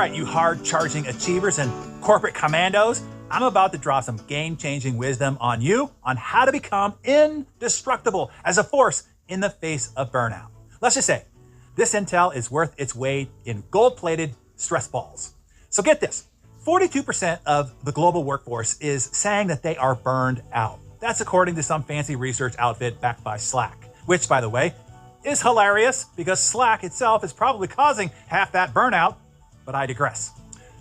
right, you hard-charging achievers and corporate commandos, I'm about to drop some game-changing wisdom on you on how to become indestructible as a force in the face of burnout. Let's just say, this intel is worth its weight in gold-plated stress balls. So get this, 42% of the global workforce is saying that they are burned out. That's according to some fancy research outfit backed by Slack, which, by the way, is hilarious because Slack itself is probably causing half that burnout, but I digress.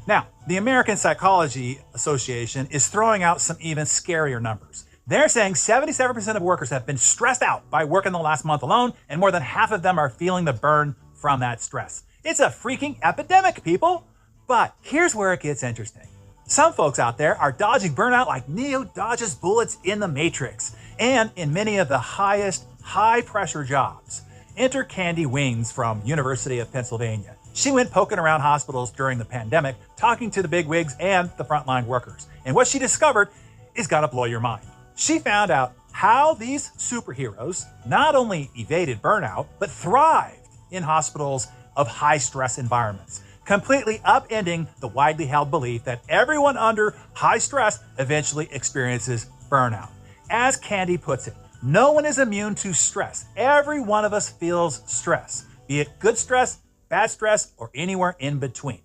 Now, the American Psychology Association is throwing out some even scarier numbers. They're saying 77% of workers have been stressed out by work in the last month alone, and more than half of them are feeling the burn from that stress. It's a freaking epidemic, people! But here's where it gets interesting. Some folks out there are dodging burnout like Neo dodges bullets in the Matrix, and in many of the highest high-pressure jobs. Enter Candy Wings from University of Pennsylvania. She went poking around hospitals during the pandemic, talking to the bigwigs and the frontline workers. And what she discovered is gonna blow your mind. She found out how these superheroes not only evaded burnout, but thrived in hospitals of high-stress environments, completely upending the widely held belief that everyone under high stress eventually experiences burnout. As Candy puts it, no one is immune to stress. Every one of us feels stress, be it good stress, bad stress, or anywhere in between.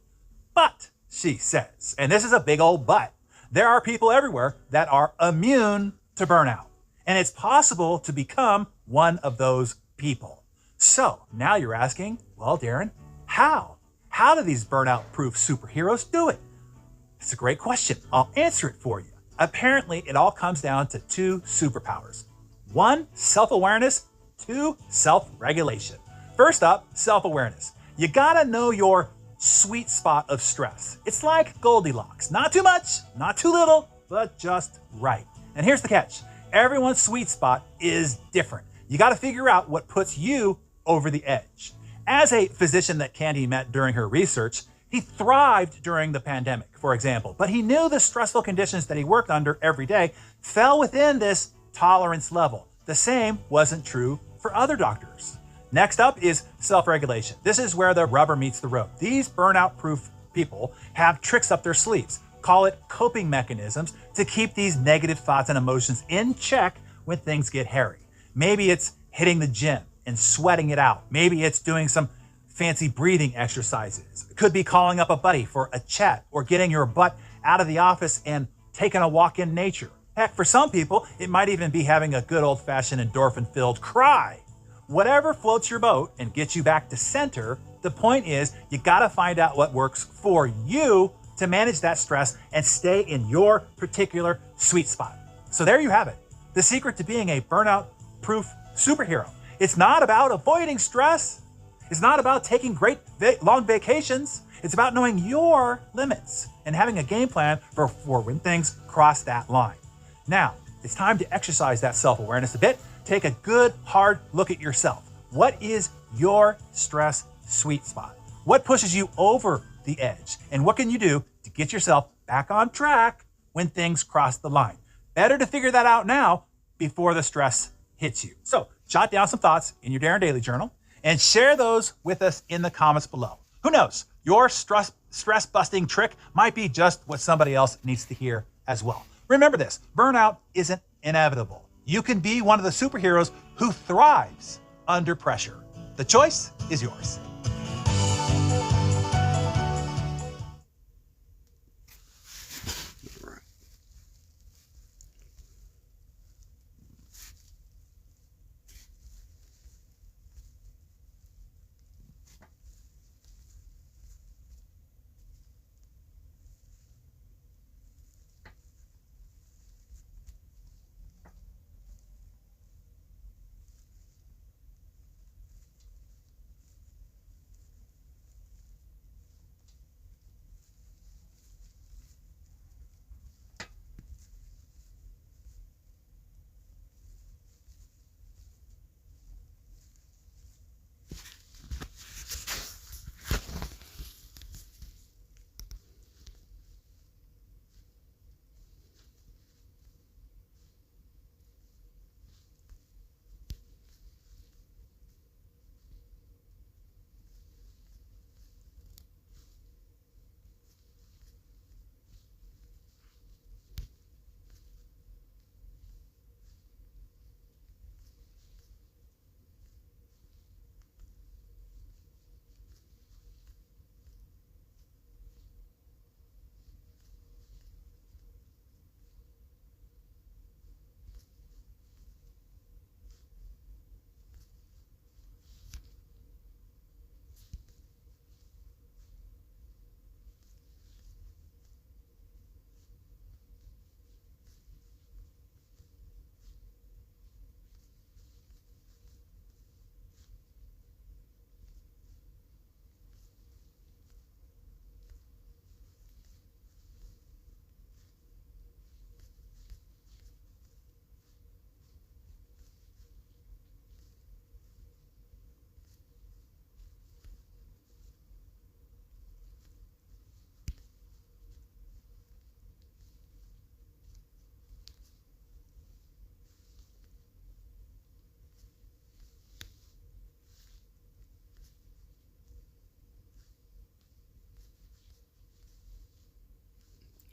But, she says, and this is a big old but, there are people everywhere that are immune to burnout. And it's possible to become one of those people. So, now you're asking, well, Darren, how? How do these burnout-proof superheroes do it? It's a great question. I'll answer it for you. Apparently, it all comes down to two superpowers. One, self-awareness. Two, self-regulation. First up, self-awareness. You gotta know your sweet spot of stress. It's like Goldilocks. Not too much, not too little, but just right. And here's the catch. Everyone's sweet spot is different. You gotta figure out what puts you over the edge. As a physician that Candy met during her research, he thrived during the pandemic, for example, but he knew the stressful conditions that he worked under every day fell within this tolerance level. The same wasn't true for other doctors. Next up is self-regulation. This is where the rubber meets the road. These burnout-proof people have tricks up their sleeves. Call it coping mechanisms to keep these negative thoughts and emotions in check when things get hairy. Maybe it's hitting the gym and sweating it out. Maybe it's doing some fancy breathing exercises. It could be calling up a buddy for a chat or getting your butt out of the office and taking a walk in nature. Heck, for some people, it might even be having a good old-fashioned endorphin-filled cry. Whatever floats your boat and gets you back to center, the point is you gotta find out what works for you to manage that stress and stay in your particular sweet spot. So there you have it. The secret to being a burnout-proof superhero. It's not about avoiding stress. It's not about taking great long vacations. It's about knowing your limits and having a game plan for when things cross that line. Now, it's time to exercise that self-awareness a bit. Take a good, hard look at yourself. What is your stress sweet spot? What pushes you over the edge? And what can you do to get yourself back on track when things cross the line? Better to figure that out now before the stress hits you. So, jot down some thoughts in your Darren Daily Journal and share those with us in the comments below. Who knows? Your stress-busting trick might be just what somebody else needs to hear as well. Remember this, burnout isn't inevitable. You can be one of the superheroes who thrives under pressure. The choice is yours.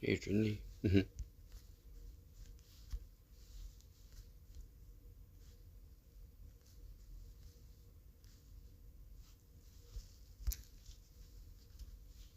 可以整理。嗯哼。